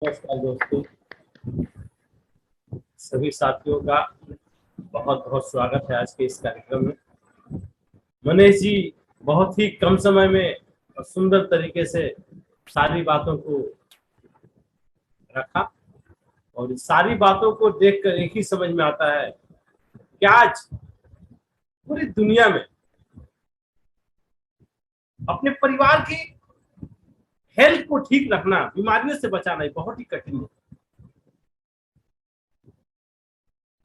नमस्कार दोस्तों, सभी साथियों का बहुत बहुत स्वागत है आज के इस कार्यक्रम में। मनीष जी बहुत ही कम समय में और सुंदर तरीके से सारी बातों को रखा और इस सारी बातों को देखकर एक ही समझ में आता है कि आज पूरी दुनिया में अपने परिवार की हेल्थ को ठीक रखना, बीमारियों से बचाना बहुत ही कठिन है।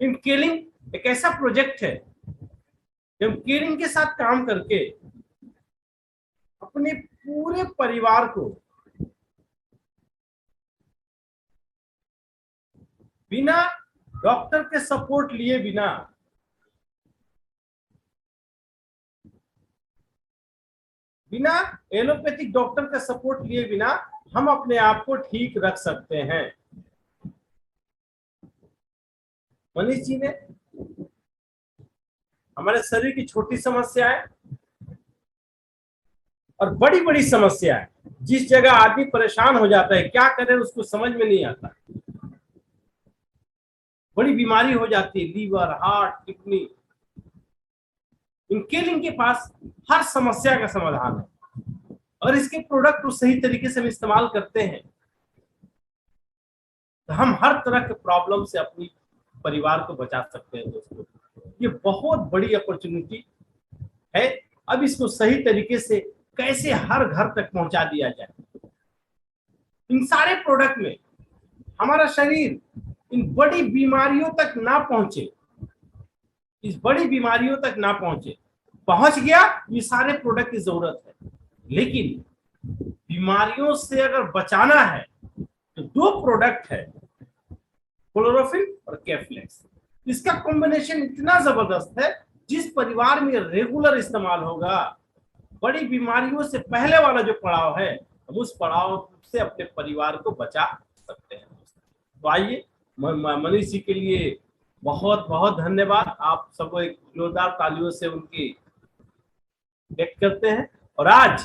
इन केयरिंग एक ऐसा प्रोजेक्ट है जब केयरिंग के साथ काम करके अपने पूरे परिवार को बिना डॉक्टर के सपोर्ट लिए बिना एलोपैथिक डॉक्टर का सपोर्ट लिए बिना हम अपने आप को ठीक रख सकते हैं। मनीष जी ने हमारे शरीर की छोटी समस्याएं और बड़ी बड़ी समस्याएं, जिस जगह आदमी परेशान हो जाता है, क्या करे उसको समझ में नहीं आता, बड़ी बीमारी हो जाती है, लीवर, हार्ट, किडनी, इनके इनके पास हर समस्या का समाधान है और इसके प्रोडक्ट को सही तरीके से हम इस्तेमाल करते हैं तो हम हर तरह के प्रॉब्लम से अपनी परिवार को बचा सकते हैं। दोस्तों, ये बहुत बड़ी अपॉर्चुनिटी है। अब इसको सही तरीके से कैसे हर घर तक पहुंचा दिया जाए। इन सारे प्रोडक्ट में हमारा शरीर इन बड़ी बीमारियों तक ना पहुंचे, इस बड़ी बीमारियों तक ना पहुंचे, पहुंच गया ये सारे प्रोडक्ट की जरूरत है। लेकिन बीमारियों से अगर बचाना है तो दो प्रोडक्ट है, क्लोरोफिल और केफ्लेक्स। इसका कॉम्बिनेशन इतना जबरदस्त है, जिस परिवार में रेगुलर इस्तेमाल होगा, बड़ी बीमारियों से पहले वाला जो पड़ाव है, हम उस पड़ाव से अपने परिवार को बचा सकते हैं। तो आइए, मनीष जी के लिए बहुत बहुत धन्यवाद। आप सबको एक जोरदार तालियों से उनकी व्यक्त करते हैं और आज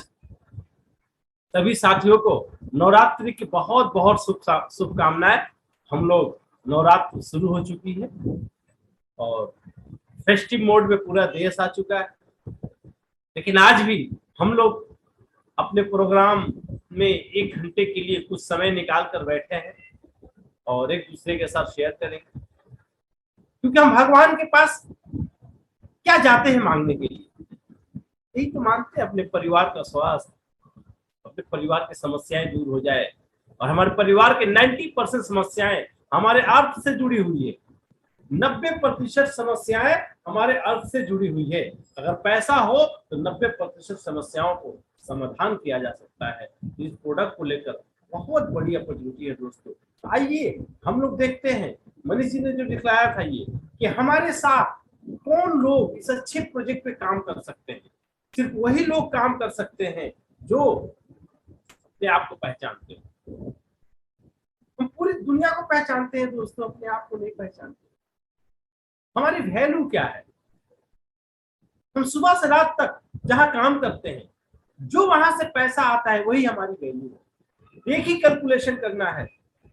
सभी साथियों को नवरात्रि की बहुत बहुत शुभकामनाएं। हम लोग नवरात्र शुरू हो चुकी है और फेस्टिव मोड में पूरा देश आ चुका है, लेकिन आज भी हम लोग अपने प्रोग्राम में 1 घंटे के लिए कुछ समय निकाल कर बैठे हैं और एक दूसरे के साथ शेयर करेंगे, क्योंकि हम भगवान के पास क्या जाते हैं मांगने के लिए, यही तो मांगते हैं, अपने परिवार का स्वास्थ्य, अपने परिवार की समस्याएं दूर हो जाए। और हमारे परिवार के 90% समस्याएं हमारे अर्थ से जुड़ी हुई है, 90% समस्याएं हमारे अर्थ से जुड़ी हुई है। अगर पैसा हो तो 90% समस्याओं को समाधान किया जा सकता है। इस प्रोडक्ट को लेकर बहुत बड़ी अपॉर्चुनिटी है दोस्तों। आइए हम लोग देखते हैं मनीष जी ने जो दिखलाया था ये, कि हमारे साथ कौन लोग इस अच्छे प्रोजेक्ट पे काम कर सकते हैं। सिर्फ वही लोग काम कर सकते हैं जो अपने आप को पहचानते हैं। हम पूरी दुनिया को पहचानते हैं दोस्तों, अपने आप को नहीं पहचानते। हमारी वैल्यू क्या है? हम सुबह से रात तक जहां काम करते हैं, जो वहां से पैसा आता है वही हमारी वैल्यू है। एक ही कैलकुलेशन करना है,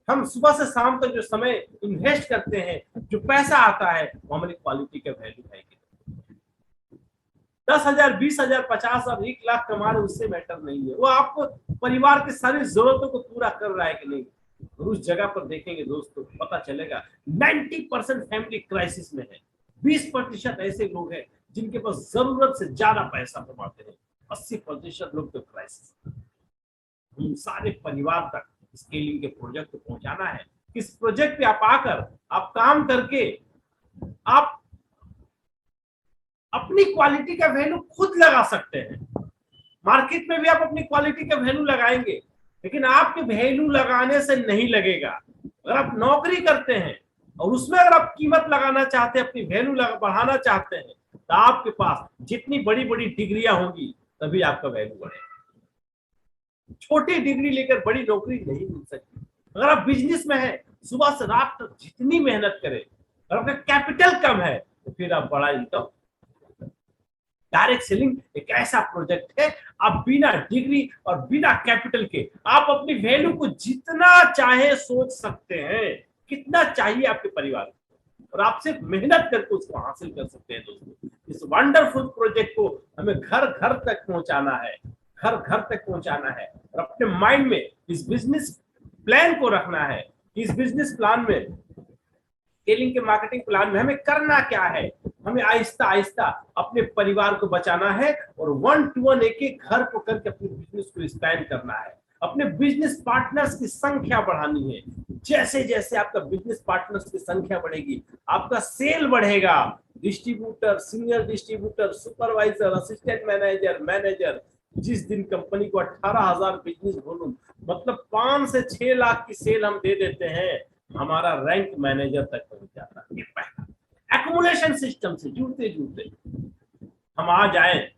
हम सुबह से शाम तक जो समय इन्वेस्ट करते हैं, जो पैसा आता है, वो हमारी क्वालिटी का वैल्यू है। 10,000, 20,000, 50,000, 1 लाख कमा रहे, उससे मैटर नहीं है। वो आपको परिवार की सारी जरूरतों को पूरा कर रहा है कि नहीं। और उस जगह पर देखेंगे दोस्तों, पता चलेगा 90% फैमिली क्राइसिस में है। 20% ऐसे लोग हैं जिनके पास जरूरत से ज्यादा पैसा कमाते हैं। 80% लोग तो क्राइसिस। हम सारे परिवार तक स्केलिंग के प्रोजेक्ट को पहुंचाना है। इस प्रोजेक्ट पे आप आकर, आप काम करके, आप अपनी क्वालिटी का वैल्यू खुद लगा सकते हैं। मार्केट में भी आप अपनी क्वालिटी का वैल्यू लगाएंगे, लेकिन आपके वैल्यू लगाने से नहीं लगेगा। अगर आप नौकरी करते हैं और उसमें अगर आप कीमत लगाना चाहते हैं, अपनी वैल्यू बढ़ाना चाहते हैं, तो आपके पास जितनी बड़ी बड़ी डिग्रियां होंगी तभी आपका वैल्यू बढ़ेगा। छोटी डिग्री लेकर बड़ी नौकरी नहीं मिल सकती। अगर आप बिजनेस में हैं, सुबह से रात तक जितनी मेहनत करें, अगर आपका कैपिटल कम है तो फिर आप बड़ा इनकम डायरेक्ट सेलिंग एक ऐसा प्रोजेक्ट है, आप बिना डिग्री और बिना कैपिटल के आप अपनी वैल्यू को जितना चाहे सोच सकते हैं, कितना चाहिए आपके परिवार को, और आप सिर्फ मेहनत करके उसको हासिल कर सकते हैं। दोस्तों, इस वंडरफुल प्रोजेक्ट को हमें घर घर तक पहुंचाना है, घर घर तक पहुंचाना है, और अपने माइंड में इस बिजनेस प्लान को रखना है। इस बिजनेस प्लान में, स्केलिंग के मार्केटिंग प्लान में हमें करना क्या है, हमें आहिस्ता आहिस्ता अपने परिवार को बचाना है, और 1 to 1 एक एक घर को करके अपने बिजनेस को एक्सपैंड करना है, अपने बिजनेस पार्टनर्स की संख्या बढ़ानी है। जैसे जैसे आपका बिजनेस पार्टनर्स की संख्या बढ़ेगी, आपका सेल बढ़ेगा। Distributor, senior distributor, supervisor, assistant manager, manager, जिस दिन कंपनी को 18,000 बिजनेस वॉल्यूम मतलब 5 से 6 लाख की सेल हम दे देते हैं, हमारा रैंक मैनेजर तक पहुंच जाता है। ये पहला एक्युमुलेशन सिस्टम से जुड़ते जुड़ते हम आ जाए।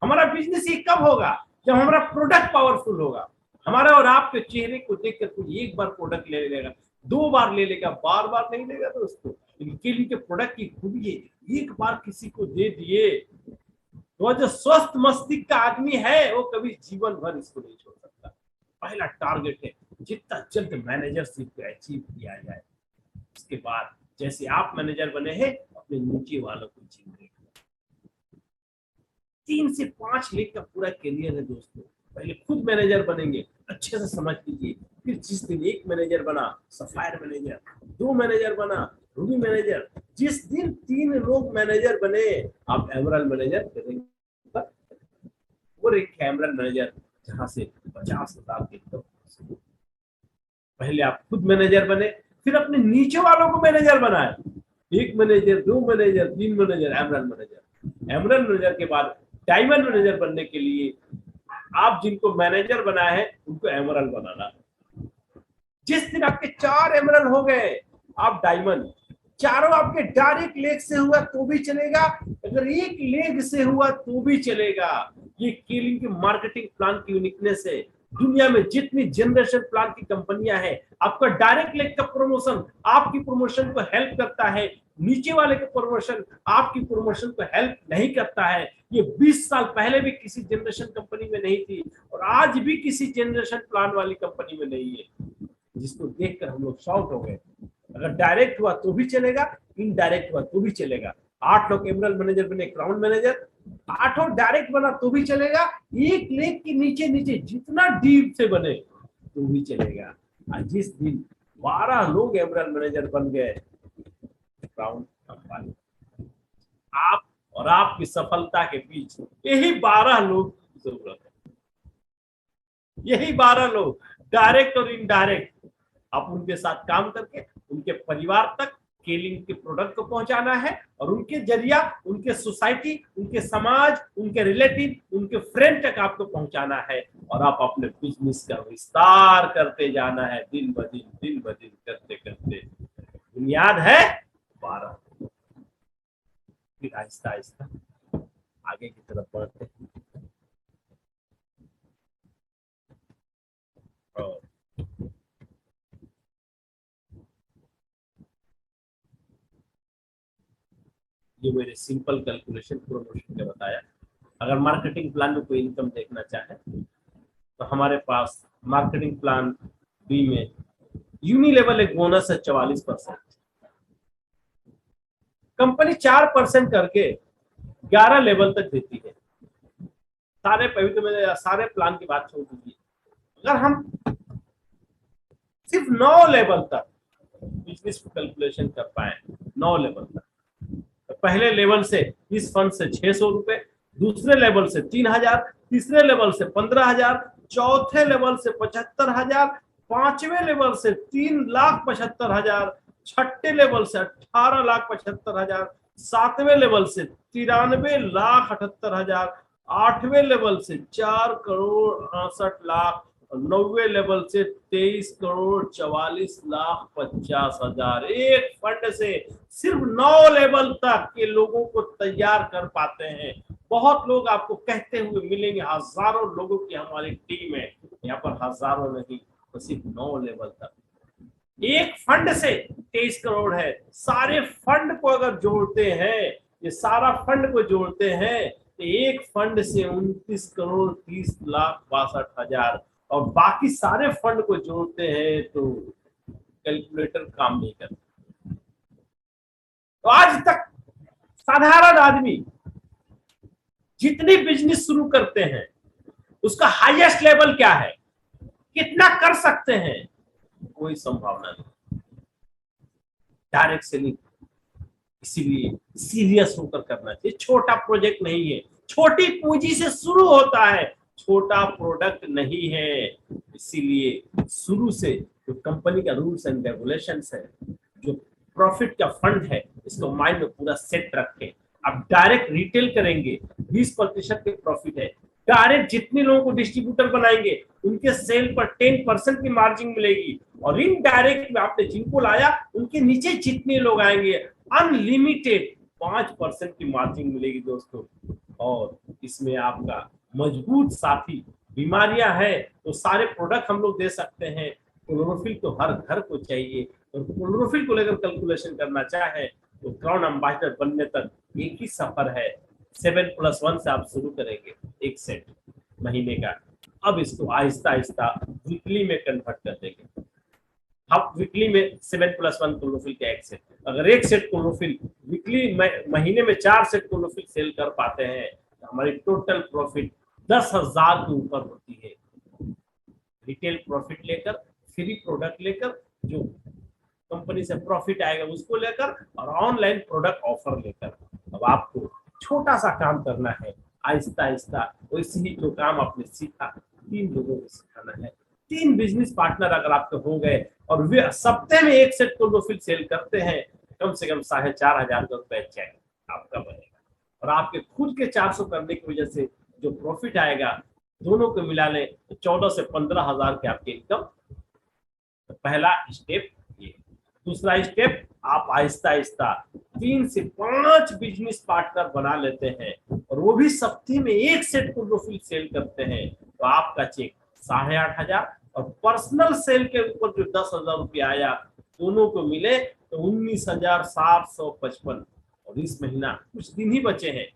हमारा बिजनेस ये कब होगा, जब हमारा प्रोडक्ट पावरफुल होगा। हमारा और आपके चेहरे को देखकर कोई एक बार प्रोडक्ट ले लेगा, 2 बार ले लेगा, बार बार नहीं लेगा। दोस्तों, इनके लिए प्रोडक्ट की खूबी है, एक बार किसी को दे दिए तो जो स्वस्थ मस्तिष्क का आदमी है वो कभी जीवन भर इसको नहीं छोड़ सकता। पहला टारगेट है जितना जल्द मैनेजरशिप को अचीव किया जाए। उसके बाद जैसे आप मैनेजर बने हैं, अपने नीचे वालों को चिन्ह 3 से 5 लाख का पूरा करियर है। दोस्तों, पहले खुद मैनेजर बनेंगे, अच्छे से समझ लीजिए। फिर जिस दिन एक मैनेजर बना, सफायर मैनेजर, 2 मैनेजर बना, रूबी मैनेजर, जिस दिन 3 लोग मैनेजर बने, आप एमरल्ड मैनेजर करेंगे। और एक एमरल्ड मैनेजर जहां से 50,000 के पहले आप खुद मैनेजर बने, फिर अपने नीचे वालों को मैनेजर बनाए। 1 manager, 2 manager, 3 manager, emerald manager. Emerald manager के बाद डायमंड मैनेजर बनने के लिए आप जिनको मैनेजर बनाए हैं उनको एमरल्ड बनाना। जिस दिन आपके 4 एमरल्ड हो गए, आप डायमंड। चारों आपके डायरेक्ट लेग से हुआ तो भी चलेगा, अगर एक लेग से हुआ तो भी चलेगा। ये स्केलिंग के मार्केटिंग प्लान की यूनिकनेस है। दुनिया में जितनी जनरेशन प्लान की कंपनियां हैं, आपका डायरेक्ट लेग का प्रमोशन आपकी प्रमोशन को हेल्प करता है, नीचे वाले का प्रमोशन आपकी प्रमोशन को हेल्प नहीं करता है। ये 20 साल पहले भी किसी जनरेशन कंपनी में नहीं थी, और आज भी किसी जनरेशन प्लान वाली कंपनी में नहीं है, जिसको देखकर हम लोग शॉक हो गए। अगर डायरेक्ट हुआ तो भी चलेगा, इनडायरेक्ट हुआ तो भी चलेगा। 8 लोग एमरल्ड मैनेजर बने, क्राउन मैनेजर, 8 डायरेक्ट बना तो भी चलेगा, एक लेग के नीचे नीचे जितना डीप से बने तो भी चलेगा। और जिस दिन 12 लोग एमरल्ड मैनेजर बन गए, क्राउन कंपनी, आप और आपकी सफलता के बीच यही 12 लोग की जरूरत है। यही 12 लोग डायरेक्ट और इनडायरेक्ट, आप उनके साथ काम करके उनके परिवार तक स्केलिंग के प्रोडक्ट को पहुंचाना है, और उनके जरिया उनके सोसाइटी, उनके समाज, उनके रिलेटिव, उनके फ्रेंड तक आपको पहुंचाना है, और आप अपने बिजनेस का विस्तार करते जाना है, दिन ब दिन करते करते। बुनियाद है 12। फिर आहिस्ता आहिस्ता आगे की तरफ बढ़ते हैं। और ये मेरे सिंपल कैलकुलेशन प्रमोशन के बताया। अगर मार्केटिंग प्लान में कोई इनकम देखना चाहे तो हमारे पास मार्केटिंग प्लान बी में यूनिलेवल एक बोनस है 44%। कंपनी 4% करके 11 लेवल तक देती है। सारे पहले तो मैंने सारे प्लान की बात छोड़ दीजिए, अगर हम सिर्फ 9 लेवल तक बिजनेस को कैलकुलेशन कर पाए, 9 लेवल तक, तो पहले लेवल से इस फंड से 600 रुपए, दूसरे लेवल से 3,000, तीसरे लेवल से 15,000, चौथे लेवल से 75,000, पांचवें लेवल से 3,75,000, छठे लेवल से 18,75,000, सातवें लेवल से 93,78,000, आठवें लेवल से 4,68,00,000, 9वें लेवल से 23,44,50,000। एक फंड से सिर्फ 9 लेवल तक के लोगों को तैयार कर पाते हैं। बहुत लोग आपको कहते हुए मिलेंगे, हजारों लोगों की हमारी टीम है, यहाँ पर हजारों नहीं, तो सिर्फ 9 लेवल तक। एक फंड से 23 करोड़ है। सारे फंड को अगर जोड़ते हैं ये सारा फंड को जोड़ते हैं तो एक फंड से 29,30,62,हजार, और बाकी सारे फंड को जोड़ते हैं तो कैलकुलेटर काम नहीं करता। तो आज तक साधारण आदमी जितनी बिजनेस शुरू करते हैं उसका हाईएस्ट लेवल क्या है, कितना कर सकते हैं, कोई संभावना नहीं। डायरेक्ट सेलिंग इसीलिए सीरियस होकर करना चाहिए। छोटा प्रोजेक्ट नहीं है, छोटी पूंजी से शुरू होता है, छोटा प्रोडक्ट नहीं है। इसीलिए शुरू से जो कंपनी का रूल्स एंड रेगुलेशंस है, जो प्रॉफिट का फंड है, इसको माइंड में पूरा सेट रखें। आप डायरेक्ट रिटेल करेंगे 20% के प्रॉफिट है, डायरेक्ट जितने लोगों को डिस्ट्रीब्यूटर बनाएंगे उनके सेल पर 10% की मार्जिन मिलेगी, और इनडायरेक्ट में आपने जिनको लाया उनके नीचे जितने लोग आएंगे अनलिमिटेड 5% की मार्जिन मिलेगी दोस्तों। और इसमें आपका मजबूत साथी, बीमारियां हैं तो सारे प्रोडक्ट हम लोग दे सकते हैं। क्लोरोफिल तो हर घर को चाहिए, और क्लोरोफिल को लेकर कैलकुलेशन करना चाहे तो क्राउन एम्बेसडर बनने तक एक ही सफर है। 7+1 से आप शुरू करेंगे, एक सेट महीने का। अब इसको आहिस्ता आहिस्ता वीकली में कन्वर्ट कर देंगे। आप वीकली में 7+1 क्लोरोफिल का एक सेट, अगर एक सेट क्लोरोफिल वीकली महीने में 4 सेट क्लोरोफिल सेल कर पाते हैं तो हमारी टोटल प्रॉफिट 10,000 के ऊपर होती है। रिटेल प्रॉफिट लेकर, फ्री प्रोडक्ट लेकर, जो कंपनी से प्रॉफिट आएगा उसको लेकर, और ऑनलाइन प्रोडक्ट ऑफर लेकर। अब आपको छोटा सा काम करना है, आहिस्ता आहिस्ता वैसे ही जो काम आपने सीखा 3 लोगों को सिखाना है। 3 बिजनेस पार्टनर अगर आपके हो गए और वे सप्ते में एक सेट क्लोरोफिल सेल करते हैं, कम से कम 4,500 का रुपए चेक आपका बनेगा, और आपके खुद के 400 करने की वजह से जो प्रॉफिट आएगा दोनों को मिला लें तो 14 से 15,000 के आपके इनकम। तो पहला स्टेप ये। दूसरा स्टेप, आप आहिस्ता आहिस्ता 3 से 5 बिजनेस पार्टनर बना लेते हैं, और वो भी सप्ताह में एक सेट क्लोरोफिल सेल करते हैं, तो आपका चेक 8,500, और पर्सनल सेल के ऊपर जो 10,000 रुपया आया दोनों को मिले तो 19,755। और इस महीना कुछ दिन ही बचे हैं।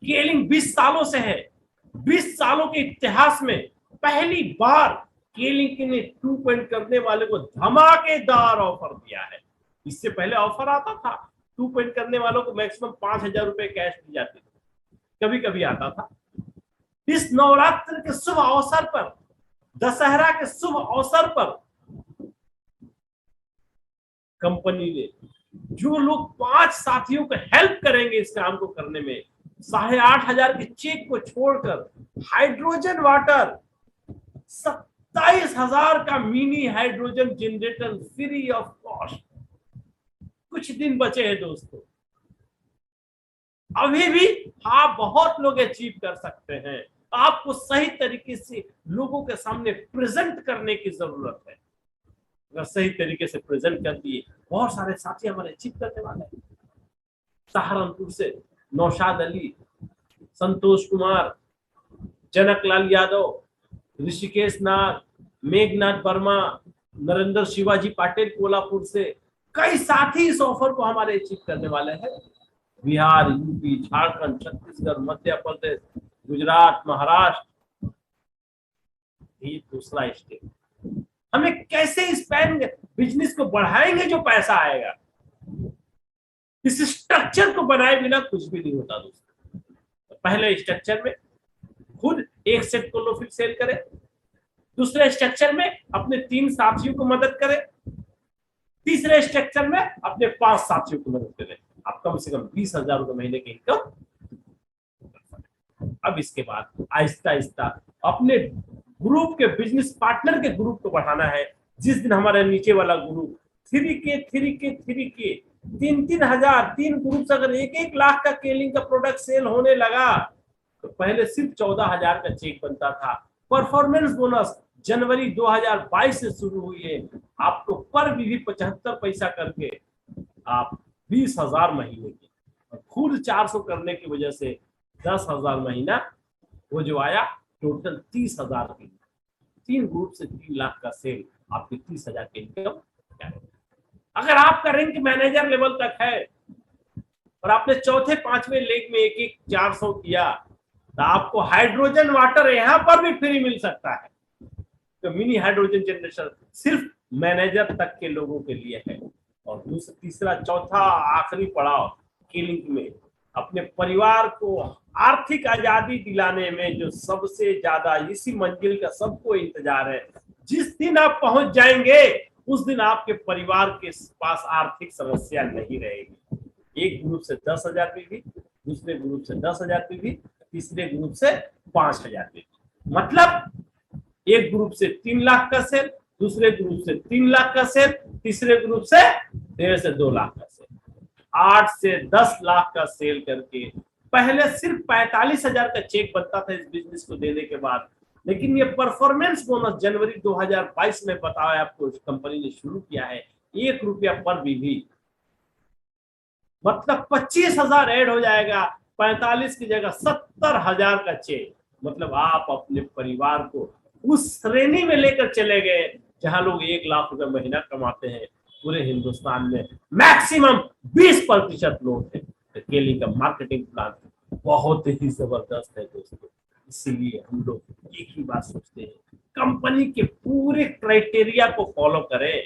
केलिंग 20 सालों से है, 20 सालों के इतिहास में पहली बार केलिंग ने 2 करने वाले को धमाकेदार ऑफर दिया है। इससे पहले ऑफर आता था 2 करने वालों को मैक्सिमम 5,000 रुपए कैश दी जाती थी, कभी कभी आता था। इस नवरात्र के शुभ अवसर पर, दशहरा के शुभ अवसर पर, कंपनी ने जो लोग 5 साथियों को हेल्प करेंगे इस काम को करने में, 8,500 के चेक को छोड़कर हाइड्रोजन वाटर, 27,000 का mini hydrogen generator free of cost. कुछ दिन बचे हैं दोस्तों, अभी भी आप बहुत लोग अचीव कर सकते हैं। आपको सही तरीके से लोगों के सामने प्रेजेंट करने की जरूरत है। अगर सही तरीके से प्रेजेंट कर दिए, बहुत सारे साथी हमारे अचीव करने वाले हैं। सहारनपुर से नौशाद अली, संतोष कुमार, जनकलाल यादव, ऋषिकेश नाथ, मेघनाथ वर्मा, नरेंद्र शिवाजी पाटिल कोल्हापुर से, कई साथी इस ऑफर को हमारे अचीव करने वाले हैं। बिहार, यूपी, झारखंड, छत्तीसगढ़, मध्य प्रदेश, गुजरात, महाराष्ट्र। ये दूसरा स्टेप, हमें कैसे इस पैन बिजनेस को बढ़ाएंगे जो पैसा आएगा। इस स्ट्रक्चर को बनाए बिना कुछ भी नहीं होता दोस्तों। तो पहले स्ट्रक्चर में खुद एक सेट क्लोरोफिल सेल करें, दूसरे स्ट्रक्चर में अपने 3 साथियों को मदद करें, तीसरे स्ट्रक्चर में अपने 5 साथियों को मदद करें। आप कम से कम 20,000 रुपए महीने की इनकम। अब इसके बाद आहिस्ता आहिस्ता अपने ग्रुप के बिजनेस पार्टनर के ग्रुप को बढ़ाना है। जिस दिन हमारे नीचे वाला ग्रुप 3 3,000 3 ग्रुप से अगर 1-1 लाख का केलिंग का प्रोडक्ट सेल होने लगा तो पहले सिर्फ 14,000 का चेक बनता था। परफॉर्मेंस बोनस जनवरी 2022 से शुरू हुई है। आपको पर भी 75 पैसा करके आप 20,000 महीने की, और खुद 400 करने की वजह से 10,000 महीना, वो जो आया टोटल 30,000 की। 3 ग्रुप से 3 लाख का सेल, आपकी 30,000 की इनकम। अगर आपका रैंक मैनेजर लेवल तक है और आपने चौथे पांचवें लेग में एक एक 400 किया, तो आपको हाइड्रोजन वाटर यहां पर भी फ्री मिल सकता है। तो मिनी हाइड्रोजन जनरेशन सिर्फ मैनेजर तक के लोगों के लिए है। और दूसरा तीसरा चौथा आखिरी पड़ाव किलिंग में अपने परिवार को आर्थिक आजादी दिलाने में जो सबसे ज्यादा इसी मंजिल का सबको इंतजार है। जिस दिन आप पहुंच जाएंगे उस दिन आपके परिवार के पास आर्थिक समस्या नहीं रहेगी। एक ग्रुप से 10,000 पीवी, दूसरे ग्रुप से 10,000 पीवी, तीसरे ग्रुप से 5,000 पीवी। मतलब एक ग्रुप से 3 लाख का सेल, दूसरे ग्रुप से 3 लाख का सेल, तीसरे ग्रुप से 1.5 से 2 लाख का सेल, 8 से 10 लाख का सेल करके पहले सिर्फ 45,000 का चेक बनता था इस बिजनेस को देने के बाद। लेकिन ये परफॉर्मेंस बोनस जनवरी 2022 में बताया आपको कंपनी ने शुरू किया है, 1 रुपया पर बीवी, मतलब 25,000 ऐड हो जाएगा, 45 की जगह 70,000 का चेक। मतलब आप अपने परिवार को उस श्रेणी में लेकर चले गए जहां लोग 1 लाख रुपए महीना कमाते हैं। पूरे हिंदुस्तान में मैक्सिमम 20% लोग हैं। केली का मार्केटिंग प्लान बहुत ही जबरदस्त है दोस्तों। इसीलिए हम लोग एक ही बात सोचते हैं, कंपनी के पूरे क्राइटेरिया को फॉलो करें,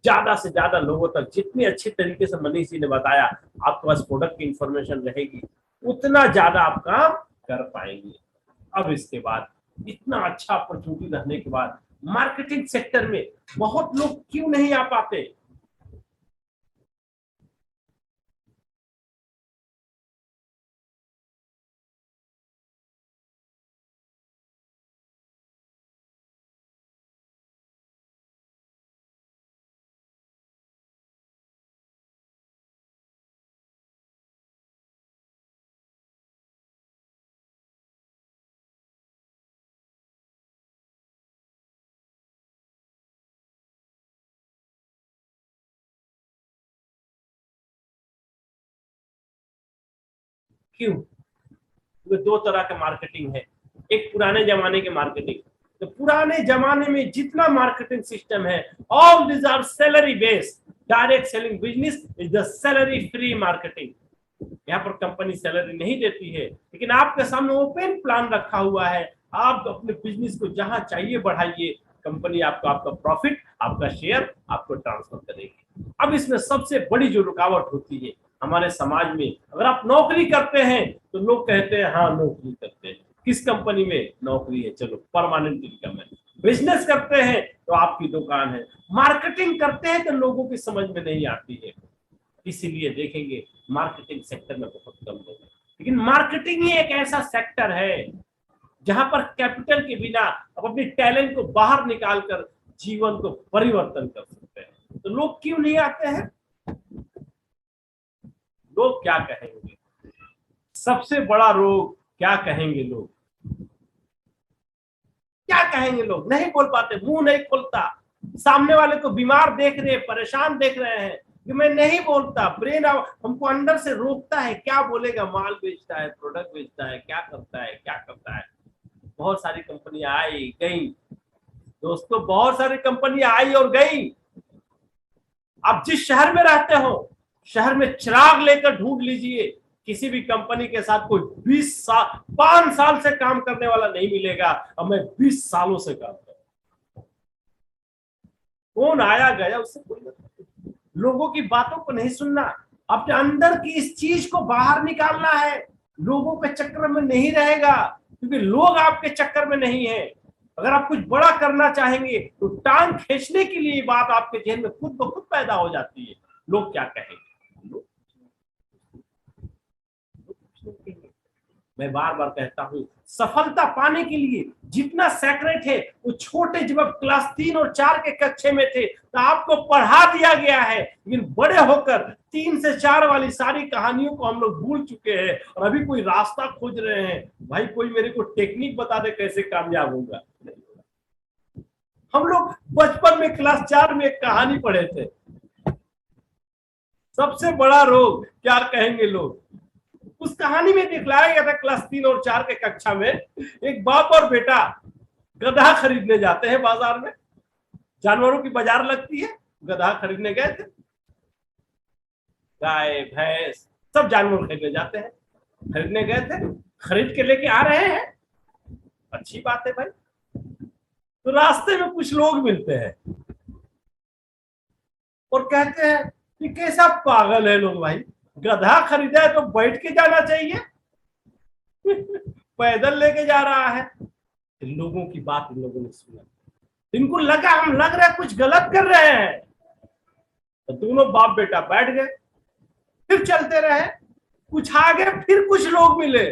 ज्यादा से ज्यादा लोगों तक, जितनी अच्छे तरीके से मनीष जी ने बताया आपके पास प्रोडक्ट की इंफॉर्मेशन रहेगी उतना ज्यादा आप काम कर पाएंगे। अब इसके बाद इतना अच्छा अपॉर्चुनिटी रहने के बाद मार्केटिंग सेक्टर में बहुत लोग क्यों नहीं आ पाते? क्यों? क्योंकि 2 तरह के मार्केटिंग है। एक पुराने जमाने के मार्केटिंग, तो पुराने जमाने में जितना मार्केटिंग सिस्टम है all this are salary based. Direct selling business is the salary free marketing. यहाँ पर कंपनी सैलरी नहीं देती है, लेकिन आपके सामने ओपन प्लान रखा हुआ है, आप अपने बिजनेस को जहां चाहिए बढ़ाइए, कंपनी आपको आपका प्रॉफिट, आपका शेयर आपको ट्रांसफर करेगी। अब इसमें सबसे बड़ी जो रुकावट होती है हमारे समाज में, अगर आप नौकरी करते हैं तो लोग कहते हैं हाँ नौकरी करते हैं, किस कंपनी में नौकरी है, चलो परमानेंट इनकम है। बिजनेस करते हैं तो आपकी दुकान है, मार्केटिंग करते हैं तो लोगों की समझ में नहीं आती है। इसीलिए देखेंगे मार्केटिंग सेक्टर में बहुत कम लोग हैं। लेकिन मार्केटिंग ही एक ऐसा सेक्टर है जहां पर कैपिटल के बिना आप अपनी टैलेंट को बाहर निकालकर जीवन को परिवर्तन कर सकते हैं। तो लोग क्यों नहीं आते हैं? लोग क्या कहेंगे? सबसे बड़ा रोग क्या कहेंगे लोग? क्या कहेंगे लोग? नहीं बोल पाते, मुंह नहीं खोलता। सामने वाले को बीमार देख रहे हैं, परेशान देख रहे हैं कि मैं नहीं बोलता, ब्रेन हमको अंदर से रोकता है, क्या बोलेगा? माल बेचता है, प्रोडक्ट बेचता है, क्या करता है, क्या करता है। बहुत सारी कंपनियां आई गई दोस्तों, बहुत सारी कंपनियां आई और गई। आप जिस शहर में रहते हो, शहर में चिराग लेकर ढूंढ लीजिए, किसी भी कंपनी के साथ कोई 20 साल 5 साल से काम करने वाला नहीं मिलेगा। अब मैं 20 सालों से काम कर रहा हूं, कौन आया गया उससे कोई मतलब। लोगों की बातों को नहीं सुनना, अपने अंदर की इस चीज को बाहर निकालना है। लोगों के चक्कर में नहीं रहेगा, क्योंकि लोग आपके चक्कर में नहीं है। अगर आप कुछ बड़ा करना चाहेंगे तो टांग खींचने के लिए बात आपके जहन में खुद ब खुद पैदा हो जाती है। लोग क्या कहेंगे? मैं बार बार कहता हूं, सफलता पाने के लिए जितना सेक्रेट है वो छोटे, जब आप क्लास 3 और 4 के कक्षे में थे तो आपको पढ़ा दिया गया है, लेकिन बड़े होकर 3 से 4 वाली सारी कहानियों को हम लोग भूल चुके हैं और अभी कोई रास्ता खोज रहे हैं। भाई कोई मेरे को टेक्निक बता दे कैसे कामयाब होगा। हम लोग बचपन में क्लास 4 में एक कहानी पढ़े थे, सबसे बड़ा रोग क्या कहेंगे लोग। उस कहानी में दिखलाया गया था क्लास 3 और 4 के कक्षा में, एक बाप और बेटा गधा खरीदने जाते हैं बाजार में, जानवरों की बाजार लगती है, गधा खरीदने गए थे। गाय भैंस सब जानवर खरीदने जाते हैं, खरीदने गए थे, खरीद के लेके आ रहे हैं, अच्छी बात है भाई। तो रास्ते में कुछ लोग मिलते हैं और कहते हैं कि कैसा पागल है लोग भाई, गधा खरीदा है तो बैठ के जाना चाहिए, पैदल लेके जा रहा है। इन लोगों की बात इन लोगों ने सुना, इनको लगा हम लग रहा है कुछ गलत कर रहे हैं, तो दोनों बाप बेटा बैठ गए, फिर चलते रहे, कुछ आगे फिर कुछ लोग मिले,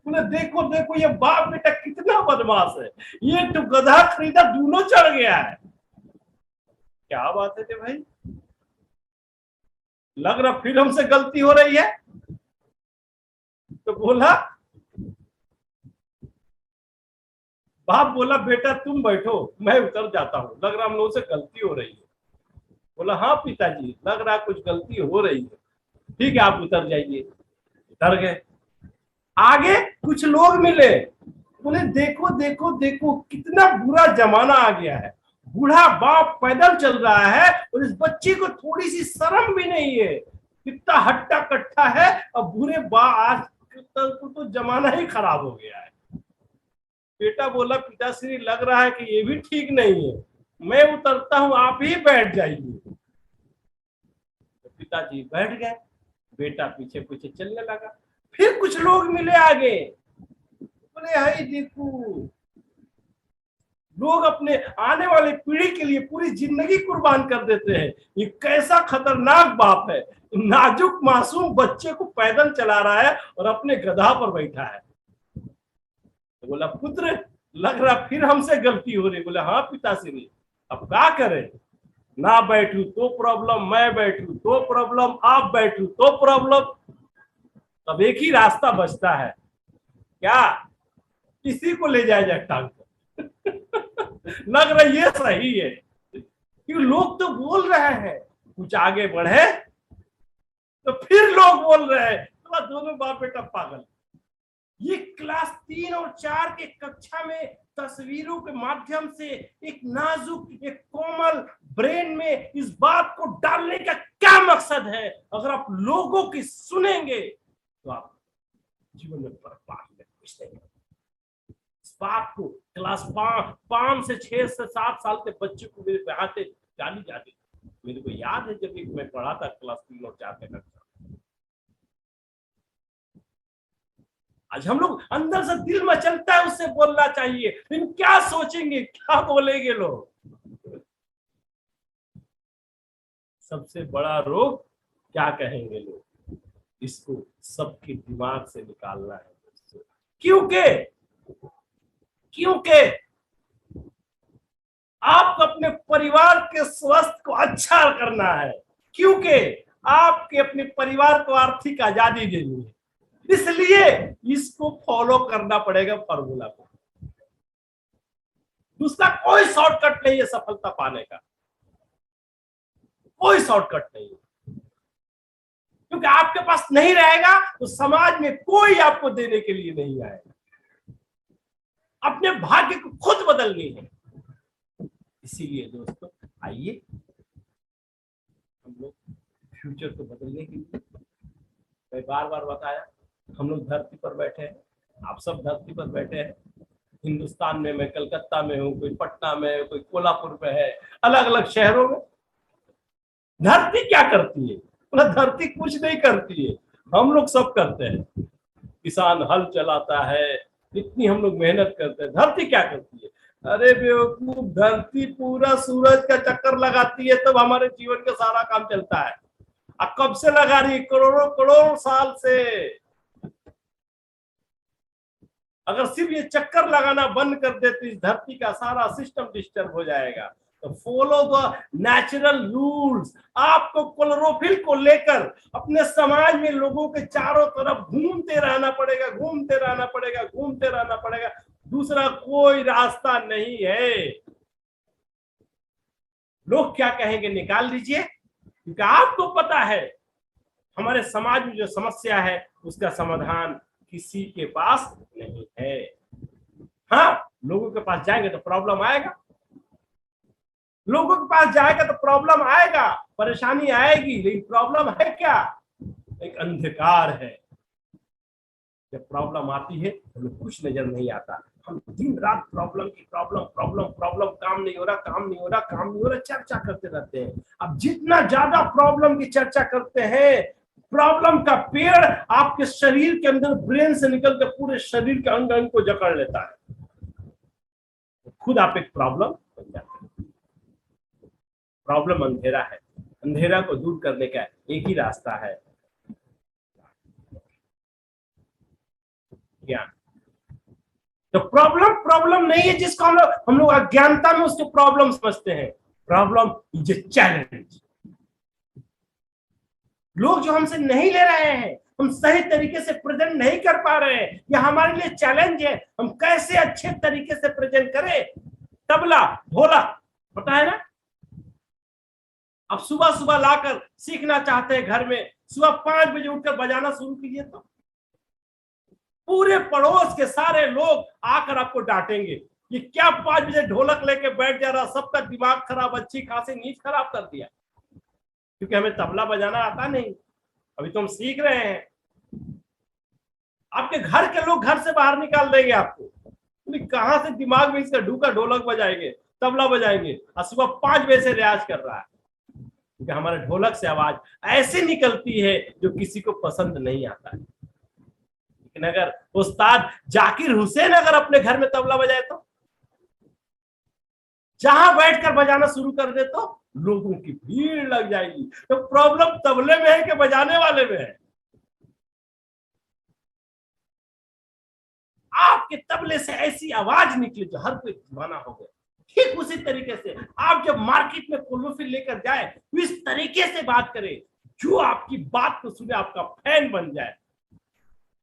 बोले देखो देखो ये बाप बेटा कितना बदमाश है, ये तो गधा खरीदा दोनों चढ़ गया है। क्या बात है भाई, लग रहा फिर हमसे गलती हो रही है। तो बोला, बाप बोला बेटा तुम बैठो मैं उतर जाता हूं, लग रहा हम लोगों से गलती हो रही है। बोला हाँ पिताजी लग रहा कुछ गलती हो रही है, ठीक है आप उतर जाइए। उतर गए, आगे कुछ लोग मिले, बोले देखो देखो देखो कितना बुरा जमाना आ गया है, बूढ़ा बाप पैदल चल रहा है और इस बच्चे को थोड़ी सी शर्म भी नहीं है, कितना हट्टा कट्टा है, और बूढ़े बा आज तो जमाना ही खराब हो गया है। बेटा बोला पिताश्री लग रहा है कि ये भी ठीक नहीं है, मैं उतरता हूं आप ही बैठ जाइए। तो पिताजी बैठ गए, बेटा पीछे पीछे चलने लगा। फिर कुछ लोग मिले आगे, बोले हाय देखो लोग अपने आने वाली पीढ़ी के लिए पूरी जिंदगी कुर्बान कर देते हैं, ये कैसा खतरनाक बाप है, नाजुक मासूम बच्चे को पैदल चला रहा है और अपने गधा पर बैठा है। तो बोला पुत्र लग रहा फिर हमसे गलती हो रही। बोले हाँ पिताश्री अब क्या करें, ना बैठू तो प्रॉब्लम, मैं बैठू तो प्रॉब्लम, आप बैठू तो प्रॉब्लम, तब एक ही रास्ता बचता है, क्या किसी को ले जाया जाए टांग पर। लग रहा ये सही है, क्योंकि लोग तो बोल रहे हैं कुछ आगे बढ़े, तो फिर लोग बोल रहे हैं तो दोनों बाप बेटा पागल। ये क्लास 3 और 4 के कक्षा में तस्वीरों के माध्यम से एक नाजुक एक कोमल ब्रेन में इस बात को डालने का क्या मकसद है, अगर आप लोगों की सुनेंगे तो आप जीवन में बर्बाद में कुछ नहीं। इस बात को क्लास 5 से 6 से 7 साल के बच्चे को मेरे पे आते डाली जाती, मेरे को याद है जब मैं पढ़ा था क्लास 3 और 4 में कक्षा। आज हम लोग अंदर से दिल में चलता है उससे बोलना चाहिए, लेकिन क्या सोचेंगे क्या बोलेंगे लोग। सबसे बड़ा रोग क्या कहेंगे लोग, इसको सबके दिमाग से निकालना है। क्योंकि आपको अपने परिवार के स्वास्थ्य को अच्छा करना है, क्योंकि आपके अपने परिवार को आर्थिक आजादी देनी है, इसलिए इसको फॉलो करना पड़ेगा फॉर्मूला को। दूसरा कोई शॉर्टकट नहीं है सफलता पाने का, कोई शॉर्टकट नहीं है, क्योंकि आपके पास नहीं रहेगा तो समाज में कोई आपको देने के लिए नहीं आएगा। अपने भाग्य को खुद बदलनी है। इसीलिए दोस्तों आइए हम लोग फ्यूचर को बदलने के लिए, मैं बार बार बताया हम लोग धरती पर बैठे हैं, आप सब धरती पर बैठे हैं, हिंदुस्तान में मैं कलकत्ता में हूँ, कोई पटना में है, कोई कोल्हापुर में है, अलग अलग शहरों में। धरती क्या करती है, धरती कुछ नहीं करती है, हम लोग सब करते हैं। किसान हल चलाता है, इतनी हम लोग मेहनत करते हैं, धरती क्या करती है? अरे बेवकूफ, धरती पूरा सूरज का चक्कर लगाती है तब हमारे जीवन का सारा काम चलता है। अब कब से लगा रही है? करोड़ों करोड़ साल से। अगर सिर्फ ये चक्कर लगाना बंद कर दे तो इस धरती का सारा सिस्टम डिस्टर्ब हो जाएगा। तो फॉलो द नेचुरल रूल्स। आपको क्लोरोफिल को लेकर अपने समाज में लोगों के चारों तरफ घूमते रहना पड़ेगा, घूमते रहना पड़ेगा, घूमते रहना पड़ेगा, दूसरा कोई रास्ता नहीं है। लोग क्या कहेंगे निकाल दीजिए, क्योंकि आपको पता है हमारे समाज में जो समस्या है उसका समाधान किसी के पास नहीं है। हाँ, लोगों के पास जाएंगे तो प्रॉब्लम आएगा, लोगों के पास जाएगा तो प्रॉब्लम आएगा, परेशानी आएगी, लेकिन प्रॉब्लम है क्या? एक अंधकार है। जब प्रॉब्लम आती है तो हमें कुछ नजर नहीं आता, हम दिन रात प्रॉब्लम की प्रॉब्लम प्रॉब्लम प्रॉब्लम, काम नहीं हो रहा, काम नहीं हो रहा, काम नहीं हो रहा, चर्चा करते रहते हैं। अब जितना ज्यादा प्रॉब्लम की चर्चा करते हैं, प्रॉब्लम का पेड़ आपके शरीर के अंदर ब्रेन से निकल के पूरे शरीर के अंग अंग को जकड़ लेता है, खुद आप एक प्रॉब्लम बन जाते हैं। प्रॉब्लम अंधेरा है, अंधेरा को दूर करने का एक ही रास्ता है, ज्ञान। तो प्रॉब्लम प्रॉब्लम नहीं है जिसको हम लोग अज्ञानता में उसको प्रॉब्लम समझते हैं। Problem is a challenge. लोग जो हमसे नहीं ले रहे हैं, हम सही तरीके से प्रेजेंट नहीं कर पा रहे हैं, यह हमारे लिए चैलेंज है। हम कैसे अच्छे तरीके से प्रेजेंट करें। तबला ढोलक पता है ना, अब सुबह सुबह लाकर सीखना चाहते हैं घर में, सुबह 5 बजे उठकर बजाना शुरू कीजिए तो पूरे पड़ोस के सारे लोग आकर आपको डांटेंगे, ये क्या 5 बजे ढोलक लेके बैठ जा रहा, सबका दिमाग खराब, अच्छी खासी नींद खराब कर दिया। क्योंकि हमें तबला बजाना आता नहीं, अभी तो हम सीख रहे हैं। आपके घर के लोग घर से बाहर निकाल देंगे आपको, कहां से दिमाग में इसका ढूका ढोलक बजाएंगे, तबला बजाएंगे, और सुबह 5 बजे से रियाज कर रहा है। क्योंकि हमारे ढोलक से आवाज ऐसे निकलती है जो किसी को पसंद नहीं आता है। लेकिन अगर उस्ताद जाकिर हुसैन अगर अपने घर में तबला बजाए तो जहां बैठकर बजाना शुरू कर दे तो लोगों की भीड़ लग जाएगी। तो प्रॉब्लम तबले में है कि बजाने वाले में है? आपके तबले से ऐसी आवाज निकली जो हर कोई दीवाना हो गया। ठीक उसी तरीके से आप जब मार्केट में कोलोफिल लेकर जाए तो इस तरीके से बात करें जो आपकी बात को सुने आपका फैन बन जाए,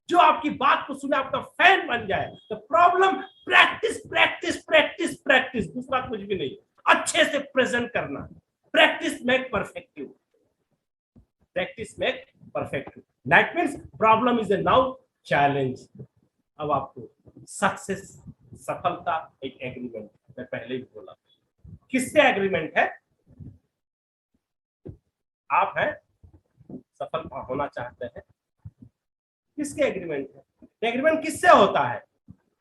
जो आपकी बात को सुने आपका फैन बन जाए। तो problem practice practice practice practice, दूसरा कुछ भी नहीं। अच्छे से प्रेजेंट करना, practice make perfective, practice make perfective. That means problem is a now challenge. अब आपको सक्सेस, सफलता एक एग्रीमेंट, मैं पहले ही बोला। किससे एग्रीमेंट है? आप हैं, सफल होना चाहते हैं, किसके एग्रीमेंट है? एग्रीमेंट किससे होता है?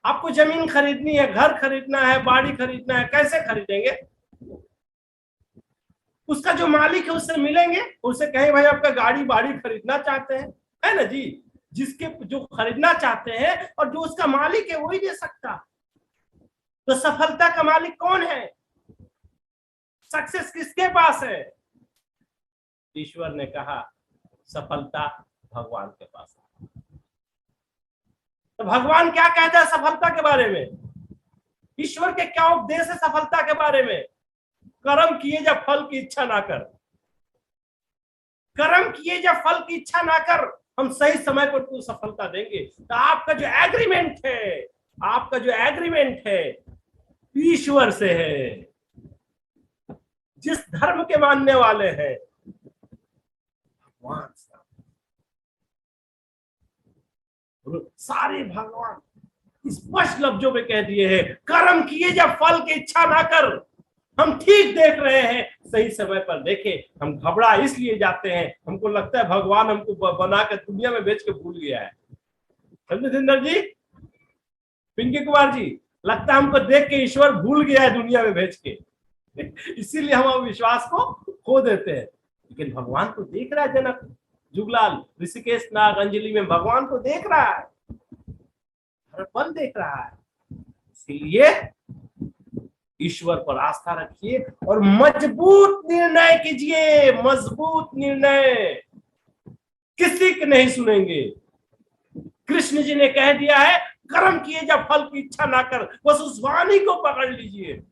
आपको जमीन खरीदनी है, घर खरीदना है, बाड़ी खरीदना है, कैसे खरीदेंगे? उसका जो मालिक है उससे मिलेंगे, उससे कहें भाई आपका गाड़ी बाड़ी खरीदना चाहते हैं, है ना जी। जिसके जो खरीदना चाहते हैं और जो उसका मालिक है वही दे सकता। तो सफलता का मालिक कौन है? सक्सेस किसके पास है? ईश्वर ने कहा सफलता भगवान के पास है। तो भगवान क्या कहता है सफलता के बारे में? ईश्वर के क्या उपदेश है सफलता के बारे में? कर्म किए जब फल की इच्छा ना कर, कर्म किए जब फल की इच्छा ना कर, हम सही समय पर तुम सफलता देंगे। तो आपका जो एग्रीमेंट है, आपका जो एग्रीमेंट है ईश्वर से है। जिस धर्म के मानने वाले हैं भगवान सारे भगवान स्पष्ट लफ्जों में कह दिए हैं, कर्म किए जब फल की इच्छा ना कर। हम ठीक देख रहे हैं, सही समय पर देखे। हम घबरा इसलिए जाते हैं, हमको लगता है भगवान हमको बना के दुनिया में बेच के भूल गया है। समझे सुंदर जी, पिंकी कुमार जी, लगता है हमको देख के ईश्वर भूल गया है दुनिया में भेज के, इसीलिए हम विश्वास को खो देते हैं। लेकिन भगवान को देख रहा है जनक, जुगलाल, ऋषिकेश नाग, अंजलि में भगवान को देख रहा है, हर पल देख रहा है। इसलिए ईश्वर पर आस्था रखिए और मजबूत निर्णय कीजिए, मजबूत निर्णय। किसी के नहीं सुनेंगे। कृष्ण जी ने कह दिया है कर्म किए जब फल की इच्छा ना कर, बस उस वाणी को पकड़ लीजिए,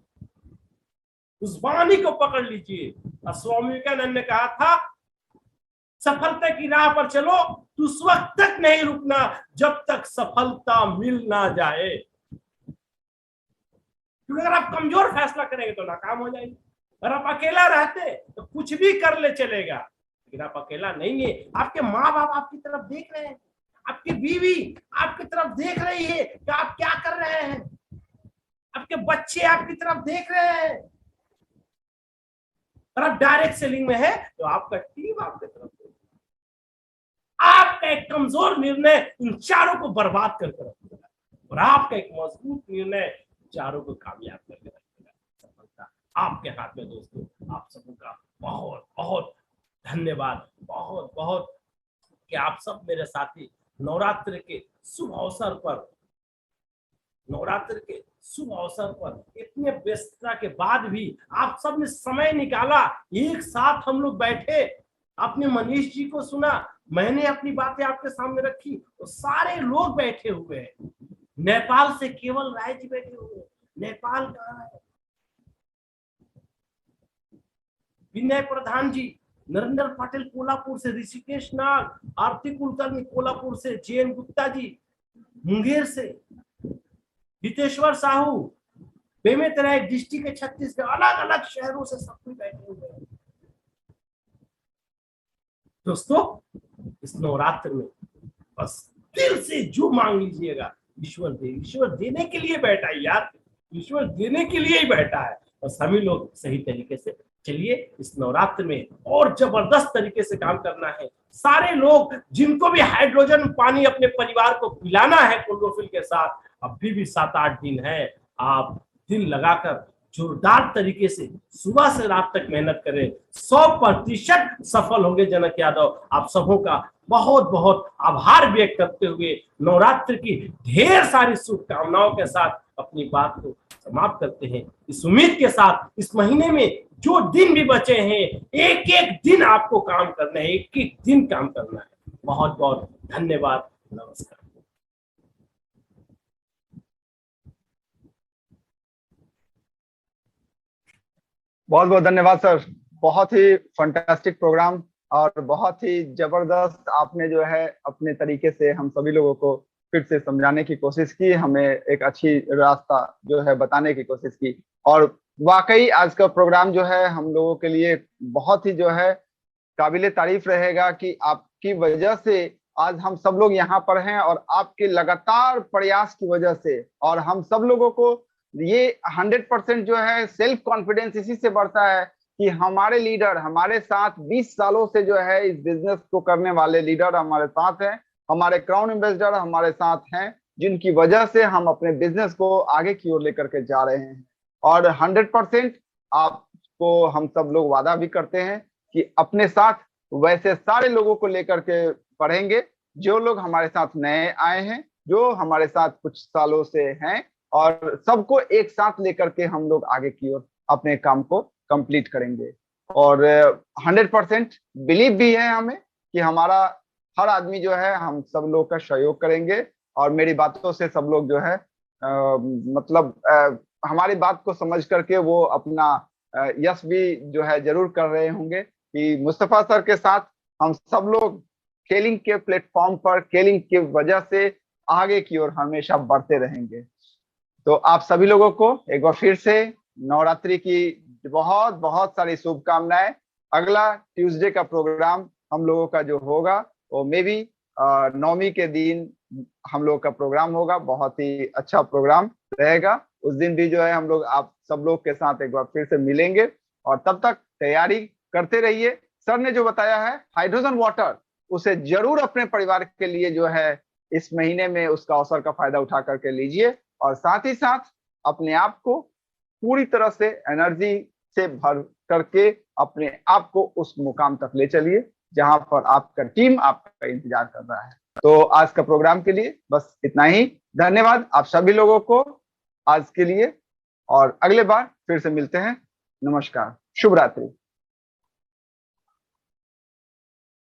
उस वाणी को पकड़ लीजिए। स्वामी विवेकानंद ने कहा था सफलता की राह पर चलो तो उस वक्त तक नहीं रुकना जब तक सफलता मिल ना जाए। क्योंकि अगर आप कमजोर फैसला करेंगे तो नाकाम हो जाएंगे। अगर आप अकेला रहते तो कुछ भी कर ले चलेगा, लेकिन आप अकेला नहीं है। आपके माँ बाप आपकी तरफ देख रहे हैं, आपकी बीवी आपकी तरफ देख रही है कि आप क्या कर रहे हैं, आपके बच्चे आपकी तरफ देख रहे हैं। अगर आप डायरेक्ट सेलिंग में है तो आपका टीम आपकी तरफ देख, का एक कमजोर निर्णय इन चारों को बर्बाद करके रखेगा और आपका एक मजबूत निर्णय चारों को कामयाब करके रखेगा। सफलता आपके हाथ में दोस्तों। आप सबों का बहुत बहुत धन्यवाद, बहुत बहुत कि आप सब मेरे साथी नवरात्र के शुभ अवसर पर, नवरात्र के शुभ अवसर पर इतने व्यस्तता के बाद भी आप सब ने समय निकाला, एक साथ हम लोग बैठे, आपने मनीष जी को सुना, मैंने अपनी बातें आपके सामने रखी, तो सारे लोग बैठे हुए हैं। नेपाल से केवल राय जी बैठे हुए हैं। नेपाल कहाँ है? विनय प्रधान जी, नरेंद्र पटेल कोल्हापुर से, ऋषिकेश नाग, आरती कुलकर्णी कोल्हापुर से, जे.एन. गुप्ता जी मुंगेर से, हितेश्वर साहू बेमेतरा डिस्ट्रिक्ट है छत्तीसगढ़, अलग अलग शहरों से सब कोई बैठे हुए हैं। दोस्तों इस नवरात्र में बस दिल से जो मांग लीजिएगा ईश्वर दे। ईश्वर देने के लिए बैठा है यार, ईश्वर देने के लिए ही बैठा है। और सभी लोग सही तरीके से चलिए, इस नवरात्र में और जबरदस्त तरीके से काम करना है। सारे लोग जिनको भी हाइड्रोजन पानी अपने परिवार को पिलाना है क्लोरोफिल के साथ, अभी भी 7-8 दिन है, आप दिल लगाकर जोरदार तरीके से सुबह से रात तक मेहनत करें, 100% सफल होंगे। जनक यादव आप सबों का बहुत बहुत आभार व्यक्त करते हुए नवरात्र की ढेर सारी शुभकामनाओं के साथ अपनी बात को समाप्त करते हैं। इस उम्मीद के साथ इस महीने में जो दिन भी बचे हैं, एक एक दिन आपको काम करना है, एक एक दिन काम करना है। बहुत बहुत धन्यवाद, नमस्कार। बहुत बहुत धन्यवाद सर, बहुत ही फंटास्टिक प्रोग्राम और बहुत ही जबरदस्त आपने जो है अपने तरीके से हम सभी लोगों को फिर से समझाने की कोशिश की, हमें एक अच्छी रास्ता जो है बताने की कोशिश की। और वाकई आज का प्रोग्राम जो है हम लोगों के लिए बहुत ही जो है काबिले तारीफ रहेगा कि आपकी वजह से आज हम सब लोग यहाँ पर हैं और आपके लगातार प्रयास की वजह से, और हम सब लोगों को ये 100% जो है सेल्फ कॉन्फिडेंस इसी से बढ़ता है कि हमारे लीडर हमारे साथ 20 सालों से जो है इस बिजनेस को करने वाले लीडर हमारे साथ हैं, हमारे क्राउन एम्बेसडर हमारे साथ हैं, जिनकी वजह से हम अपने बिजनेस को आगे की ओर लेकर के जा रहे हैं। और 100% आपको हम सब लोग वादा भी करते हैं कि अपने साथ वैसे सारे लोगों को लेकर के बढ़ेंगे जो लोग हमारे साथ नए आए हैं, जो हमारे साथ कुछ सालों से हैं, और सबको एक साथ लेकर के हम लोग आगे की ओर अपने काम को कंप्लीट करेंगे। और 100% बिलीव भी है हमें कि हमारा हर आदमी जो है हम सब लोग का सहयोग करेंगे। और मेरी बातों से सब लोग जो है हमारी बात को समझ करके वो अपना यश भी जो है जरूर कर रहे होंगे कि मुस्तफा सर के साथ हम सब लोग स्केलिंग के प्लेटफॉर्म पर स्केलिंग की वजह से आगे की ओर हमेशा बढ़ते रहेंगे। तो आप सभी लोगों को एक बार फिर से नवरात्रि की बहुत बहुत सारी शुभकामनाएं। अगला ट्यूसडे का प्रोग्राम हम लोगों का जो होगा वो मे बी 9वीं के दिन हम लोग का प्रोग्राम होगा, बहुत ही अच्छा प्रोग्राम रहेगा। उस दिन भी जो है हम लोग आप सब लोग के साथ एक बार फिर से मिलेंगे और तब तक तैयारी करते रहिए। सर ने जो बताया है हाइड्रोजन वाटर, उसे जरूर अपने परिवार के लिए जो है इस महीने में उसका अवसर का फायदा उठा करके लीजिए और साथ ही साथ अपने आप को पूरी तरह से एनर्जी से भर करके अपने आप को उस मुकाम तक ले चलिए जहां पर आपका टीम आपका इंतजार कर रहा है। तो आज का प्रोग्राम के लिए बस इतना ही। धन्यवाद आप सभी लोगों को आज के लिए और अगले बार फिर से मिलते हैं। नमस्कार, शुभ रात्रि।